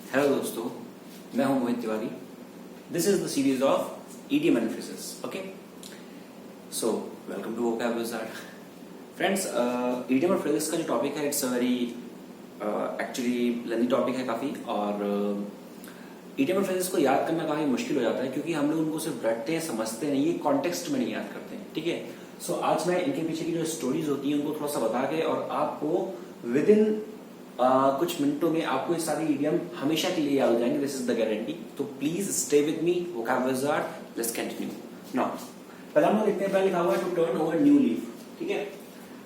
Hello दोस्तों, मैं हूं Mohit Tiwari. This is the series of idioms and phrases. Okay, so welcome to Vocab Wizard. Friends, idioms और phrases का जो टॉपिक है it's a very actually lengthy topic है काफी, और ईडीएम और फ्रेजेस को याद करना काफी मुश्किल हो जाता है क्योंकि हम लोग उनको सिर्फ रटते हैं, समझते नहीं, ये कॉन्टेक्स्ट में नहीं याद करते हैं। ठीक है, सो आज मैं इनके पीछे की जो स्टोरीज होती हैं उनको थोड़ा सा बता के और आपको विद इन कुछ मिनटों में आपको ये सारी इडियम हमेशा के लिए याद हो जाएंगे। This is the guarantee. तो please stay with me, Vocab Wizard. Let's continue now. पहले हम लोग देखते हैं, पहले लिखा हुआ है to turn over new leaf. ठीक है,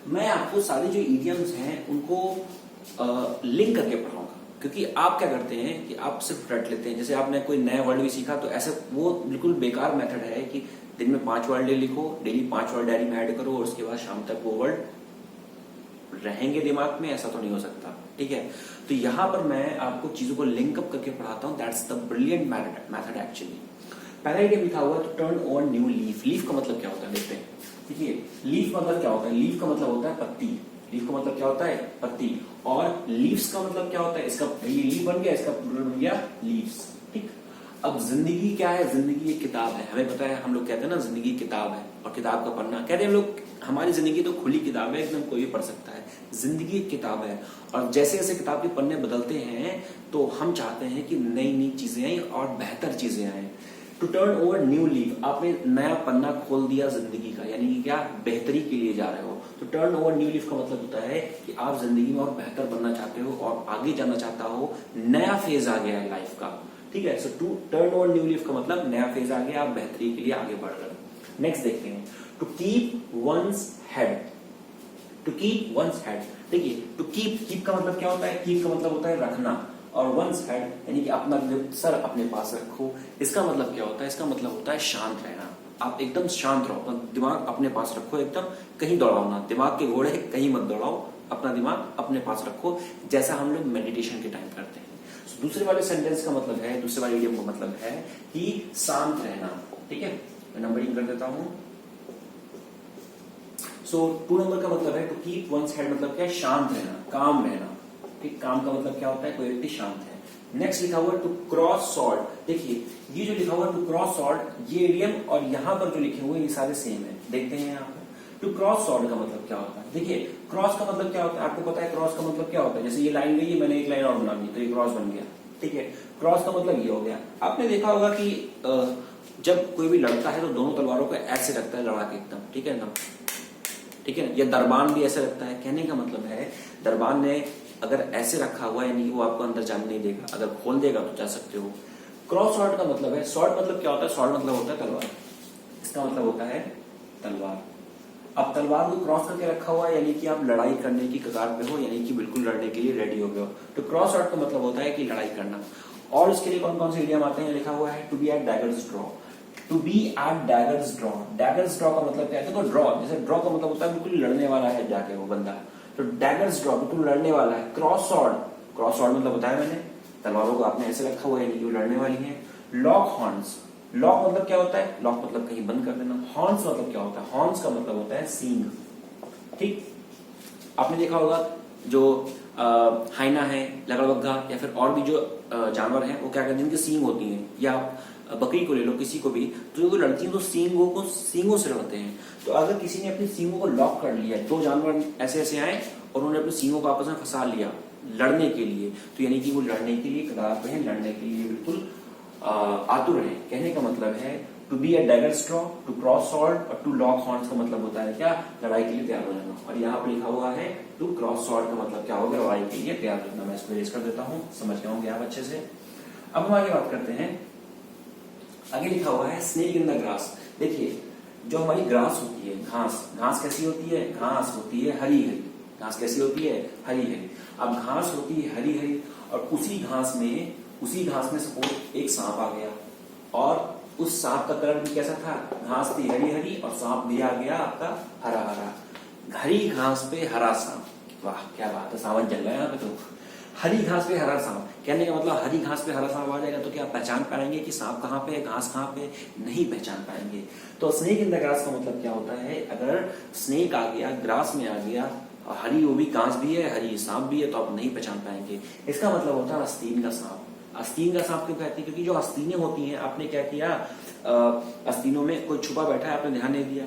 मैं आपको सारे जो इडियम्स हैं उनको लिंक करके पढ़ाऊंगा क्योंकि आप क्या करते हैं कि आप सिर्फ रट लेते हैं। जैसे आपने कोई नया वर्ड भी सीखा तो ऐसे वो बिल्कुल बेकार मेथड है कि दिन में 5 वर्ड लिखो, डेली 5 वर्ड डायरी में ऐड करो और उसके बाद शाम तक वो वर्ड रहेंगे दिमाग में। ऐसा तो नहीं हो सकता। ठीक है, तो यहां पर मैं आपको चीजों को लिंक अप करके पढ़ाता हूं। That's the brilliant method actually. पहला इडियम लिखा हुआ है to turn over new leaf. Leaf का मतलब क्या होता है देखते हैं। देखिए, लीफ मतलब क्या होता है? लीफ का मतलब होता है पत्ती। लीफ का मतलब क्या होता है? पत्ती। और लीव्स का मतलब क्या होता है? इसका ये लीफ बन गया, इसका प्लूरल बन गया लीव्स। ठीक, अब जिंदगी क्या है? जिंदगी एक किताब है। हमें पता है, हम लोग कहते हैं ना जिंदगी किताब है और किताब का पन्ना कहते हैं हम लोग। हमारी जिंदगी तो खुली किताब है, एकदम कोई भी पढ़ सकता है। जिंदगी एक किताब है और जैसे जैसे किताब के पन्ने बदलते हैं तो हम चाहते हैं कि नई नई चीजें आए और बेहतर चीजें आए। To turn over new leaf, आपने नया पन्ना खोल दिया जिंदगी का, यानी कि क्या? बेहतरी के लिए जा रहे हो। तो टर्न ओवर न्यू लीफ का मतलब होता है कि आप जिंदगी में और बेहतर बनना चाहते हो और आगे जाना चाहता हो। नया फेज आ गया है लाइफ का। ठीक है, so to turn over new leaf का मतलब नया फेज आ गया, आप बेहतरी के लिए आगे बढ़ रहे हो। नेक्स्ट देखते हैं, to keep one's head. To keep one's head. देखिए, टू कीप का मतलब क्या होता है? कीप का मतलब होता है रखना, और वंस हेड यानी कि अपना सर अपने पास रखो। इसका मतलब क्या होता है? इसका मतलब होता है शांत रहना। आप एकदम शांत रहो, अपना दिमाग अपने पास रखो, एकदम कहीं दौड़ाओ ना। दिमाग के घोड़े कहीं मत दौड़ाओ, अपना दिमाग अपने पास रखो, जैसा हम लोग मेडिटेशन के टाइम करते हैं। दूसरे वाले सेंटेंस का मतलब है, दूसरे वाले इडियम का मतलब है कि शांत रहना। ठीक है, मैं नंबरिंग कर देता हूं। सो 2 नंबर का मतलब है टू कीप वंस हेड, मतलब क्या है? शांत रहना, काम रहना। ठीक, काम का मतलब क्या होता है? कोई व्यक्ति शांत है। नेक्स्ट लिखा हुआ है टू क्रॉस सॉर्ड। देखिए, ये जो लिखा हुआ है टू क्रॉस सॉर्ड, ये इडियम और यहां पर जो लिखे हुए ये सारे सेम है। देखते हैं यहाँ पर टू क्रॉस सॉर्ड का मतलब क्या होता है। देखिए, क्रॉस का मतलब क्या होता है? आपको पता है क्रॉस का मतलब क्या होता है? जैसे ये लाइन गई है, मैंने एक लाइन और बना दी तो ये क्रॉस बन गया। ठीक है, क्रॉस का मतलब ये हो गया। आपने देखा होगा कि जब कोई भी लड़ता है तो दोनों तलवारों को ऐसे रखता है लड़ा के एकदम। ठीक है ना? ठीक है, या दरबान भी ऐसे रखता है। कहने का मतलब है दरबान ने अगर ऐसे रखा हुआ है यानी कि वो आपको अंदर जाने नहीं देगा, अगर खोल देगा तो जा सकते हो। क्रॉस सॉर्ड का मतलब है, सॉर्ड मतलब क्या होता है? सॉर्ड मतलब होता है तलवार। इसका मतलब होता है तलवार। अब तलवार को क्रॉस करके रखा हुआ है यानी कि आप लड़ाई करने की कगार पे हो, यानी कि बिल्कुल लड़ने के लिए रेडी हो गए हो। तो क्रॉस सॉर्ड का मतलब होता है कि लड़ाई करना। और इसके लिए कौन कौन से इडियम आते हैं? लिखा हुआ है to be at daggers drawn. To be at daggers drawn. Daggers drawn का मतलब क्या है? देखो, ड्रॉ जैसे ड्रॉ का मतलब होता है बिल्कुल लड़ने वाला है जाके वो बंदा। तो डैगर्स ड्रॉ बिल्कुल लड़ने वाला है। क्रॉस सॉर्ड, क्रॉस सॉर्ड मतलब बताया मैंने, तलवारों को आपने ऐसे रखा हुआ है यानी कि वो लड़ने वाली है। Lock horns. लॉक मतलब क्या होता है? लॉक मतलब कहीं बंद कर देना। हॉर्न्स मतलब क्या होता है? हॉर्न्स का मतलब होता है सींग। ठीक, आपने देखा होगा जो हाइना है, लकड़बग्घा या फिर और भी जो जानवर हैं वो क्या करते हैं? इनकी सींग होती हैं। या बकरी को ले लो, किसी को भी, तो जो लड़ती है तो सींगों से लड़ते हैं। तो अगर किसी ने अपनी सींगों को लॉक कर लिया, 2 जानवर ऐसे ऐसे आए और उन्होंने अपनी सींगों को आपस में फंसा लिया लड़ने के लिए, तो यानी कि वो लड़ने के लिए कगार पे हैं, लड़ने के लिए बिल्कुल आतुर है। कहने का मतलब है to be a daggers drawn, to cross sword और टू लॉक हॉर्न्स का मतलब होता है क्या? लड़ाई के लिए तैयार हो जाना। और यहाँ पर लिखा हुआ है टू क्रॉस सॉर्ड का मतलब क्या होगा? लड़ाई के लिए तैयार होना। मैं इसको रेज कर देता हूँ, समझ गए होंगे आप अच्छे से। अब हम आगे बात करते हैं। आगे लिखा हुआ है स्नेक इन द ग्रास। देखिए, जो हमारी ग्रास होती है, घास, घास कैसी होती है? घास होती है हरी हरी। घास कैसी होती है? हरी हरी। अब घास होती है हरी हरी और उसी घास में सपोज एक सांप आ गया और उस सांप का कलर भी कैसा था? घास थी हरी हरी और सांप भी आ गया आपका हरा हरा। हरी घास पे हरा सांप, वाह क्या बात है, सावन चल रहा है यहाँ पे। तो हरी घास पे हरा सांप, कहने का मतलब हरी घास पे हरा सांप आ जाएगा तो क्या पहचान पाएंगे कि सांप कहाँ पे है, घास कहाँ पे? नहीं पहचान पाएंगे। तो स्नेक इन द ग्रास का मतलब क्या होता है? अगर स्नेक आ गया, ग्रास में आ गया, हरी वो भी घास भी है, हरी सांप भी है, तो आप नहीं पहचान पाएंगे। इसका मतलब होता है आस्तीन का सांप। आस्तीन का सांप क्यों कहते हैं? क्योंकि जो आस्तीनें होती हैं, आपने क्या किया, आस्तीनों में कोई छुपा बैठा है, आपने ध्यान नहीं दिया।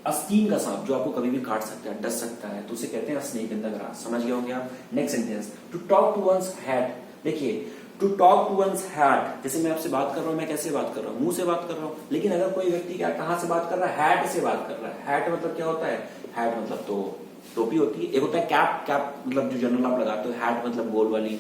आस्तीन का सांप जो आपको कभी भी काट सकता है, डस सकता है, तो उसे कहते हैं स्नेक इन द ग्रास। समझ गए होंगे आप। Next sentence, to talk to one's hat. देखिए, to talk to one's hat, जैसे मैं आपसे बात कर रहा हूं, मैं कैसे बात कर रहा हूं? मुंह से बात कर रहा हूं। लेकिन अगर कोई व्यक्ति क्या कहां से बात कर रहा है? हैट से बात कर रहा है। हैट मतलब क्या होता है? हैट मतलब तो टोपी होती है। एक होता है कैप, कैप मतलब जो जनरल आप लगाते हो, हैट मतलब गोल वाली।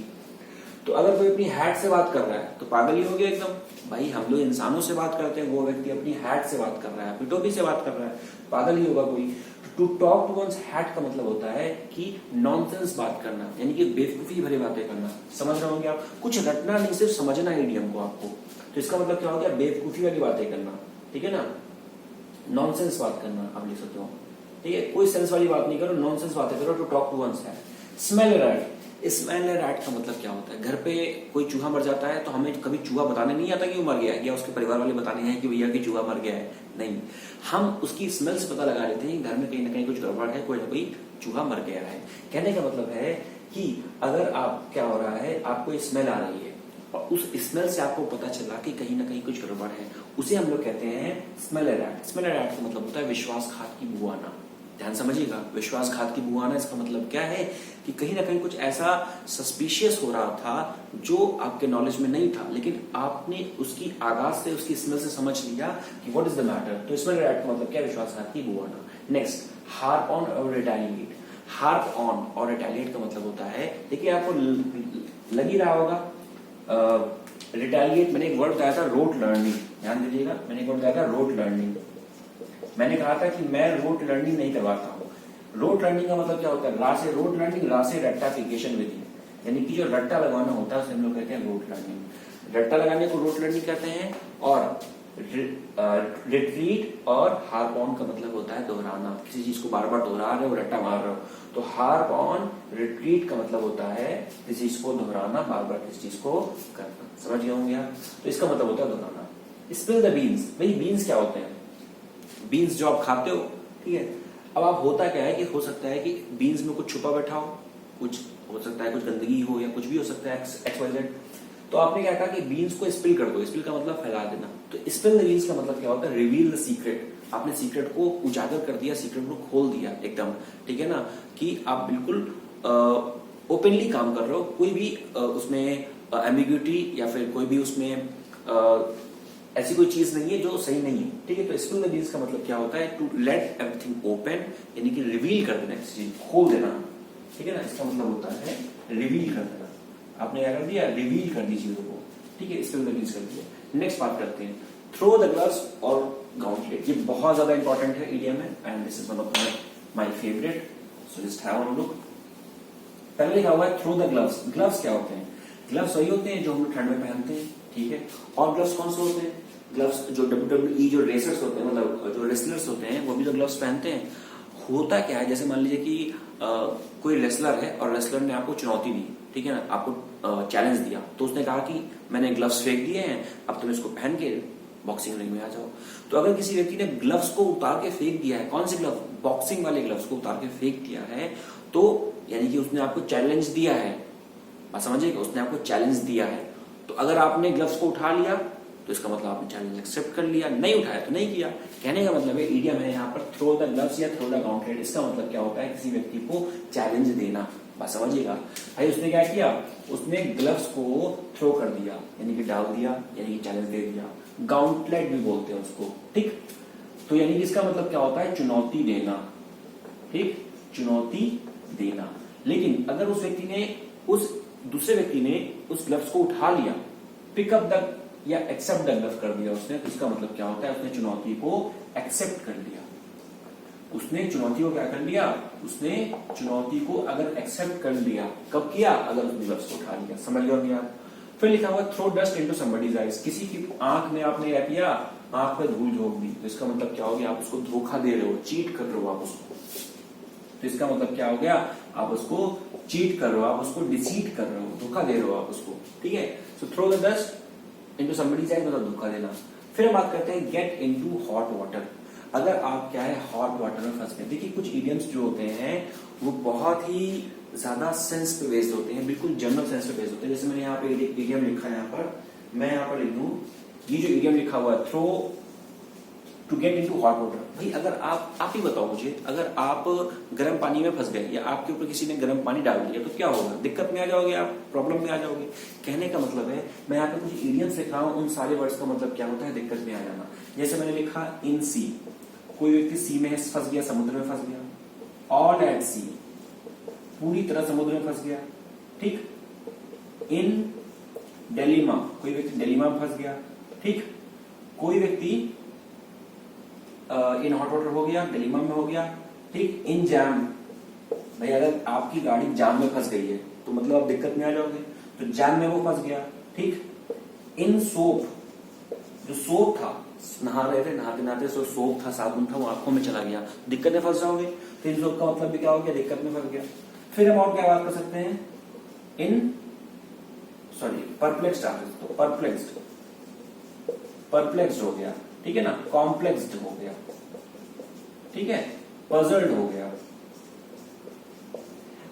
तो अगर कोई अपनी हैट से बात कर रहा है तो पागल ही हो गया एकदम। भाई हम लोग इंसानों से बात करते हैं, वो व्यक्ति अपनी हैट से बात कर रहा है, अपनी टोपी से बात कर रहा है, पागल ही होगा कोई। To talk to one's hat का मतलब होता है कि नॉनसेंस बात करना, यानी कि बेवकूफी भरी बातें करना। समझ रहे होंगे आप? कुछ रटना नहीं, सिर्फ समझना है इडियम को आपको। तो इसका मतलब क्या हो गया? बेवकूफी वाली बातें करना, ठीक है ना। नॉनसेंस बात करना आप लिख सकते हो, ठीक है। कोई सेंस वाली बात नहीं करो, नॉनसेंस बातें करो। To talk to one's hat. Smell rat. Smell rat का मतलब क्या होता है? घर पे कोई चूहा मर जाता है तो हमें कभी चूहा बताने नहीं आता कि वो मर गया है, या उसके परिवार वाले बताने हैं कि भैया कि चूहा मर गया है। नहीं, हम उसकी स्मेल से पता लगा लेते हैं घर में कहीं ना कहीं कुछ गड़बड़ है, कोई ना कोई चूहा मर गया है। कहने का मतलब है कि अगर आप क्या हो रहा है, आपको स्मेल आ रही है और उस स्मेल से आपको पता चला कि कहीं ना कहीं कुछ गड़बड़ है, उसे हम लोग कहते हैं स्मेल रैट। स्मेल रैट का मतलब होता है विश्वासघात की बू आना। ध्यान समझिएगा, विश्वासघात की बू आना, इसका मतलब क्या है कि कहीं ना कहीं कुछ ऐसा सस्पिशियस हो रहा था जो आपके नॉलेज में नहीं था, लेकिन आपने उसकी आगाज से, उसकी स्मेल से समझ लिया कि व्हाट इज द मैटर। तो स्मेल रैट का मतलब क्या? विश्वासघात की बू आना। नेक्स्ट, हार्प ऑन और रिटेलिएट। हार्प ऑन और रिटेलिएट का मतलब होता है, देखिए आपको लग ही रहा होगा, रिटेलिएट मैंने एक वर्ड बताया था, रोट लर्निंग। ध्यान दीजिएगा, मैंने एक वर्ड बताया था, रोट लर्निंग। मैंने कहा था कि मैं रोट लर्निंग नहीं करवाता हूँ। रोट लर्निंग का मतलब क्या होता है? रा से रोट लर्निंग, रा से रट्टाफिकेशन विधि, यानी कि जो रट्टा लगाना होता है उसे हम लोग कहते हैं रोट लर्निंग। रट्टा लगाने को रोट लर्निंग कहते हैं। और रिट्रीट और हार्प ऑन का मतलब होता है दोहराना। किसी चीज को बार बार दोहरा रहे हो, रट्टा मार रहे हो। तो हार्प ऑन, रिट्रीट का मतलब होता है किसी चीज को दोहराना, बार बार किसी चीज को करना। समझ गए होंगे आप? तो इसका मतलब होता है दोहराना। Spill the beans. भाई बीन्स क्या होते हैं? बीन्स जो आप खाते हो, ठीक है। अब आप होता क्या है कि हो सकता है कि बीन्स में कुछ छुपा बैठा हो, कुछ हो सकता है कुछ गंदगी हो, या कुछ भी हो सकता है XYZ। तो आपने क्या कहा कि बीन्स को स्पिल कर दो। स्पिल का मतलब फैला देना। तो स्पिल द बीन्स का मतलब क्या होता है? Reveal the secret. आपने सीक्रेट को उजागर कर दिया, सीक्रेट को खोल दिया एकदम, ठीक है ना, कि आप बिल्कुल ओपनली काम कर रहे हो, कोई भी उसमें एम्बिग्यूटी या फिर कोई भी उसमें ऐसी कोई चीज नहीं है जो सही नहीं है, ठीक है। तो स्पिल द बीन्स का मतलब क्या होता है? टू लेट एवरीथिंग ओपन, यानी कि रिवील कर देना, किसी चीज खोल देना, ठीक है ना। इसका मतलब होता है रिवील कर देना। आपने क्या कर दिया? रिवील कर दी चीजों को, ठीक है। स्पिल द बीन्स कर दिया। नेक्स्ट बात करते हैं, थ्रो द ग्लव्स और गाउंटलेट। ये बहुत ज्यादा इंपॉर्टेंट है इडियम में, and this is one of my favourite, so just have a look. पहले लिखा हुआ है थ्रो द ग्लव्स। ग्लव्स क्या होते हैं? ग्लव्स वही होते हैं जो हम लोग ठंड में पहनते हैं, ठीक है। और ग्लव्स कौन से होते हैं? ग्लव्स जो WWE जो रेसर्स होते हैं, मतलब जो रेसलर्स होते हैं, वो भी तो ग्लव्स पहनते हैं। होता क्या है, जैसे मान लीजिए कि कोई रेसलर है और रेसलर ने आपको चुनौती दी, ठीक है ना, आपको चैलेंज दिया, तो उसने कहा कि मैंने ग्लव्स फेंक दिए हैं, अब तुम इसको पहन के बॉक्सिंग रिंग में आ जाओ। तो अगर किसी व्यक्ति ने ग्लव्स को उतार के फेंक दिया है, कौन से ग्लव्स? बॉक्सिंग वाले ग्लव्स को उतार के फेंक दिया है, तो यानी कि उसने आपको चैलेंज दिया है। बात समझिएगा, उसने आपको चैलेंज दिया है। तो अगर आपने ग्लव्स को उठा लिया तो इसका मतलब आपने चैलेंज एक्सेप्ट कर लिया, नहीं उठाया तो नहीं किया। कहने का मतलब है, इडियम है यहाँ पर थ्रो द ग्लव्स या थ्रो द गाउंटलेट। इसका मतलब क्या होता है? किसी व्यक्ति को चैलेंज देना। बात समझिएगा भाई, उसने क्या किया? उसने ग्लव्स को थ्रो कर दिया, यानी कि डाल दिया, यानी कि चैलेंज दे दिया। गाउंटलेट भी बोलते हैं उसको, ठीक। तो यानी कि इसका मतलब क्या होता है? चुनौती देना, ठीक, चुनौती देना। लेकिन अगर उस व्यक्ति ने, उस दूसरे व्यक्ति ने उस ग्लव्स को उठा लिया, पिकअप द या एक्सेप्ट द ग्लव्स कर दिया उसने, तो इसका मतलब क्या होता है? उसने चुनौती को एक्सेप्ट कर लिया। उसने चुनौती को क्या कर लिया? उसने चुनौती को अगर एक्सेप्ट कर लिया, कब किया? अगर उसने ग्लव्स को उठा लिया। समझ गए आप? फिर लिखा हुआ throw dust into somebody's eyes. किसी की आंख में आपने क्या किया? आंख में धूल झोंक दी। तो इसका मतलब क्या हो गया? आप उसको धोखा दे रहे हो, चीट कर रहे हो आप उसको। तो इसका मतलब क्या हो गया? आप उसको चीट कर रहे हो, आप उसको डिसीट कर रहे हो, धोखा दे रहे हो आप उसको, ठीक है। So throw the dust into somebody's eyes मतलब धोखा देना। फिर हम बात करते हैं गेट इनटू हॉट वाटर। अगर आप क्या है हॉट वाटर में फंस गए। देखिए कुछ इडियम्स जो होते हैं वो बहुत ही ज्यादा सेंस पे बेस्ड होते हैं, बिल्कुल जनरल सेंस पे बेस्ड होते हैं। जैसे मैंने यहाँ पे इडियम लिखा है, यहाँ पर मैं यहाँ पर लिख दूं, ये जो इडियम लिखा हुआ है throw to get into hot water, भाई अगर आप ही बताओ मुझे, अगर आप गर्म पानी में फंस गए या आपके ऊपर किसी ने गर्म पानी डाल दिया तो क्या होगा? दिक्कत में आ जाओगे आप, प्रॉब्लम में आ जाओगे। कहने का मतलब है, मैं यहाँ पे कुछ इडियम्स लिख रहा हूँ, उन सारे वर्ड्स का मतलब क्या होता है? दिक्कत में आ जाना। जैसे मैंने लिखा इन सी, कोई व्यक्ति सी में फंस गया, समुद्र में फंस गया। ऑल एट सी, पूरी तरह समुद्र में फंस गया, ठीक। इन डेलीमा, कोई व्यक्ति डेलीमा में फंस गया, ठीक। कोई व्यक्ति इन हॉट वाटर हो गया, डेलीमा में हो गया, ठीक। इन जैम, भाई अगर आपकी गाड़ी जाम में फंस गई है तो मतलब आप दिक्कत में आ जाओगे, तो जैम में वो फंस गया, ठीक। इन सोप, जो सोप था, नहा रहे थे, नहाते नहाते सोप था, साबुन था, वो आंखों में चला गया, दिक्कत में फंस जाओगे। तो इन सोप का मतलब भी क्या हो गया? दिक्कत में फंस गया। फिर हम और क्या बात कर सकते हैं? परप्लेक्स्ड आ गया, तो परप्लेक्स्ड हो गया, ठीक है ना। कॉम्प्लेक्स्ड हो गया, ठीक है। पजल्ड हो गया।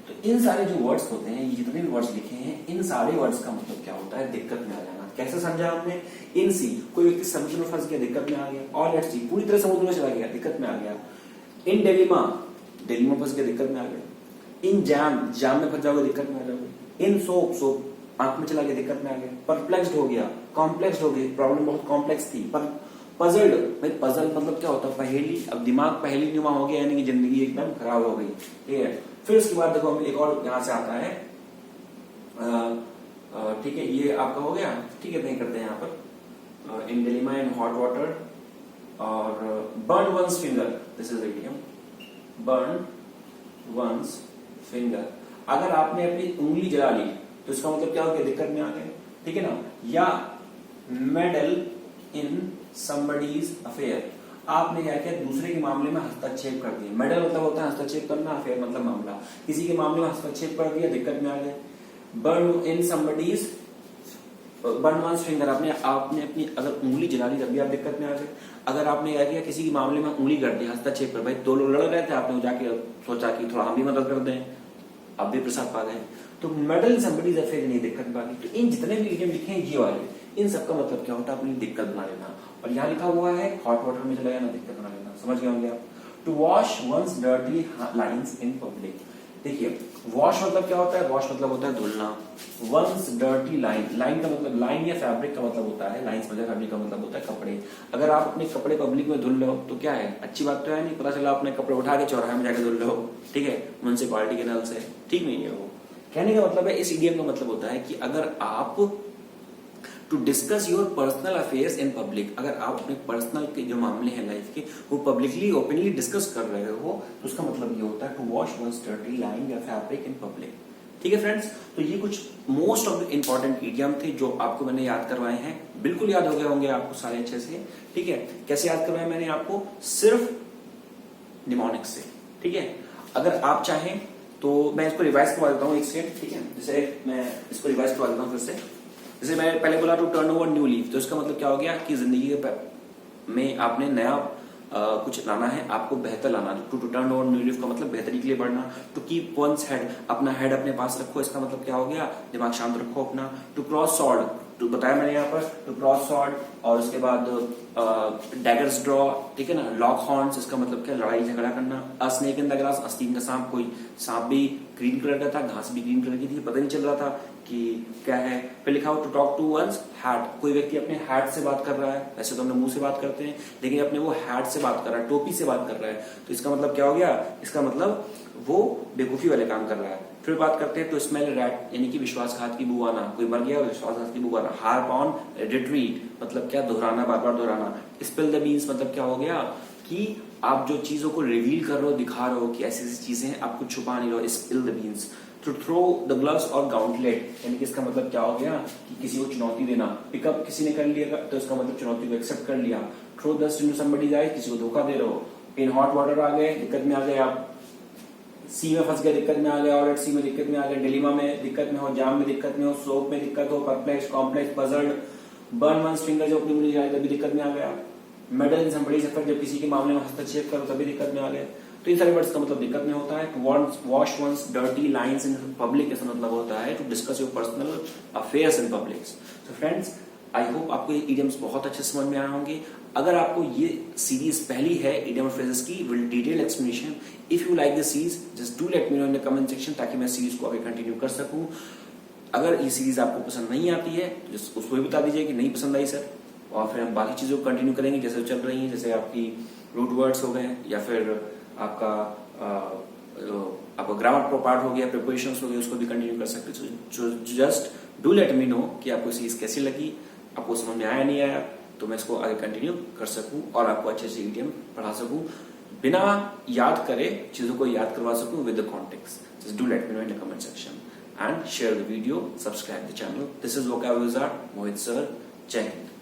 तो इन सारे जो वर्ड्स होते हैं, ये जितने भी वर्ड्स लिखे हैं, इन सारे वर्ड्स का मतलब क्या होता है? दिक्कत में आ जाना। कैसे समझा हमने? इन सी, कोई व्यक्ति समुद्र में फंस गया, दिक्कत में आ गया। ऑल एट सी, पूरी तरह समुद्र में चला गया, दिक्कत में आ गया। इन डेलीमा, डेलीमा फंस गया, दिक्कत में आ गया। इन जैम, जाम में फंस जाओगे, दिक्कत में आ जाओगे। इन सोप, सोप आंख में चला गया, दिक्कत में आ गया। परप्लेक्स्ड हो गया, कॉम्प्लेक्स हो गई, प्रॉब्लम बहुत कॉम्प्लेक्स थी। पर पजल्ड, भाई पजल मतलब क्या होता है? पहेली। अब दिमाग पहेली नुमा हो गया, यानी कि जिंदगी एकदम खराब हो गई, ठीक है। फिर उसके बाद देखो हम एक और यहां से आता है, ठीक है, ये आपका हो गया, ठीक है। नहीं करते हैं यहाँ पर in dilemma in hot water, और burn one's finger, this is idiom, burn one's finger. अगर आपने अपनी उंगली जला ली तो इसका मतलब क्या हो गया? दिक्कत में आ गए, ठीक है ना। या मेडल इन समबडीज अफेयर, आपने क्या किया? दूसरे के मामले में हस्तक्षेप कर दिया। मेडल मतलब होता है हस्तक्षेप करना, अफेयर मतलब मामला। किसी के मामले में हस्तक्षेप कर दिया, दिक्कत में आ गए। Burn in somebody's, burn one's finger, आपने अपनी अगर उंगली जला ली तब भी आप दिक्कत में आ गए। अगर आपने क्या किया? किसी के मामले में उंगली कर दी, हस्तक्षेप कर, भाई दो लोग लड़ रहे थे, आपने जाके सोचा कि थोड़ा हम भी मदद कर दें, आप भी प्रसाद पा गए, तो मेडल समबडीज अफेयर नहीं, दिक्कत में आ गई। तो इन जितने भी इडियम लिखे हैं ये वाले, इन सबका मतलब क्या होता है? अपनी दिक्कत बना लेना। और यहाँ लिखा हुआ है हॉट वाटर में चला जाना, दिक्कत बना लेना। समझ गए होंगे आप? To wash one's dirty lines in public, देखिए वॉश मतलब क्या होता है? वॉश मतलब होता है धुलना। वंस डर्टी लाइन, लाइन का मतलब, लाइन या फैब्रिक का मतलब होता है, लाइन्स मतलब फैब्रिक का मतलब होता है कपड़े। अगर आप अपने कपड़े पब्लिक में धुल रहे हो तो क्या है? अच्छी बात तो है नहीं। पता चला आपने कपड़े उठा के चौराहे में जाके धुल रहे हो, ठीक है, म्युनिसिपालिटी के नल से, ठीक नहीं है वो। कहने का मतलब है, इस इडियम का मतलब होता है कि अगर आप to discuss your personal affairs in public, अगर आप अपने पर्सनल के जो मामले हैं लाइफ के, वो पब्लिकली ओपनली डिस्कस कर रहे हो, तो उसका मतलब ये होता है to wash one's dirty line या फैब्रिक इन पब्लिक। ठीक है फ्रेंड्स, तो ये कुछ most of the important idiom थे जो आपको मैंने याद करवाए हैं। बिल्कुल याद हो गए होंगे आपको सारे अच्छे से, ठीक है। कैसे याद करवाए मैंने आपको? सिर्फ निमोनिक्स से, ठीक है। अगर आप चाहें तो मैं इसको रिवाइज करवा देता हूँ एक सेट, ठीक है। जैसे मैं इसको रिवाइज करवा देता हूँ फिर से। जैसे मैंने पहले बोला to turn over new leaf, तो इसका मतलब क्या हो गया कि जिंदगी में आपने नया कुछ लाना है, आपको बेहतर लाना। To turn over new leaf का मतलब बेहतरी के लिए बढ़ना। टू कीप वंस हेड, अपना हेड अपने पास रखो, इसका मतलब क्या हो गया? दिमाग शांत रखो अपना। टू क्रॉस सॉर्ड, टू बताया मैंने यहाँ पर, टू क्रॉस सॉर्ड, और उसके बाद डैगर्स ड्रॉ, ठीक है ना। लॉक हॉर्न्स, इसका मतलब क्या? लड़ाई झगड़ा करना। अ स्नेक इन द ग्रास, आस्तीन का सांप, कोई सांप भी ग्रीन कलर का था, घास भी ग्रीन कलर की थी, पता नहीं चल रहा था कि क्या है। फिर लिखा हो to talk to one's hat, कोई व्यक्ति अपने हैट से बात कर रहा है। वैसे तो हम मुंह से बात करते हैं, लेकिन अपने वो हैट से बात कर रहा है, टोपी से बात कर रहा है, तो इसका मतलब क्या हो गया? इसका मतलब वो बेवकूफी वाले काम कर रहा है। फिर बात करते हैं तो स्मेल रैट, यानी कि विश्वासघात की बू आना, कोई मर गया विश्वासघात की बू आना। हार्प ऑन रिट्रीट, मतलब क्या? दोहराना, बार बार दोहराना। स्पिल द बीन्स, मतलब क्या हो गया कि आप जो चीजों को रिवील कर रहे हो, दिखा रहे हो कि ऐसी ऐसी चीजें हैं, आप कुछ छुपा नहीं रहे हो। Spill the beans. To throw the gloves और गाउंटलेट, यानी कि इसका मतलब क्या हो गया कि किसी को चुनौती देना। पिकअप किसी ने कर लिया तो इसका मतलब चुनौती को एक्सेप्ट कर लिया। Throw dust into somebody's eyes, किसी को धोखा दे रहे हो। इन हॉट वाटर आ गए, दिक्कत में आ गए आप। सी में फंस गए, दिक्कत में आ गए। ऑलरेडी सी में दिक्कत में आ गए। डिलीमा में दिक्कत में हो, जाम में दिक्कत में हो, सोप में दिक्कत हो, perplex, complex, puzzled. Burn one's finger, जो अपनी उंगली जाए तभी दिक्कत में आ गया। मेडल इन समबडीज अफेयर, जब किसी के मामले में हस्तक्षेप करो तभी दिक्कत में आ गए। तो इन सारे वर्ड्स का मतलब दिक्कत नहीं होता है। To wash one's dirty lines in public इसका मतलब होता है to discuss your personal affairs in public. So friends, I hope आपको ये इडियम्स बहुत अच्छे समझ में आए होंगे। अगर आपको ये सीरीज पहली है इडियम और फ्रेजेस की with detail explanation, if you like this series just do let me know in the comment section, ताकि मैं सीरीज को आगे कंटिन्यू कर सकूं। अगर ये सीरीज आपको पसंद नहीं आती है तो उसको भी बता दीजिए कि नहीं पसंद आई सर, और फिर हम बाकी चीजों को कंटिन्यू करेंगे जैसे चल रही हैं, जैसे आपकी रूट वर्ड्स हो गए या फिर आपका ग्रामर पार्ट हो गया, प्रिपरेशंस हो गए, उसको भी कंटिन्यू कर सकते हैं। Just do let me know कि आपको सीरीज कैसी लगी, आपको समझ में आया नहीं आया, तो मैं इसको आगे कंटिन्यू कर सकूं और आपको अच्छे से इडियम पढ़ा सकूं, बिना याद करे चीजों को याद करवा सकूं with the context. Just do let me know in the comment section and share the video, subscribe the channel. This is Vocab Wizard, Mohit sir. Jai Hind.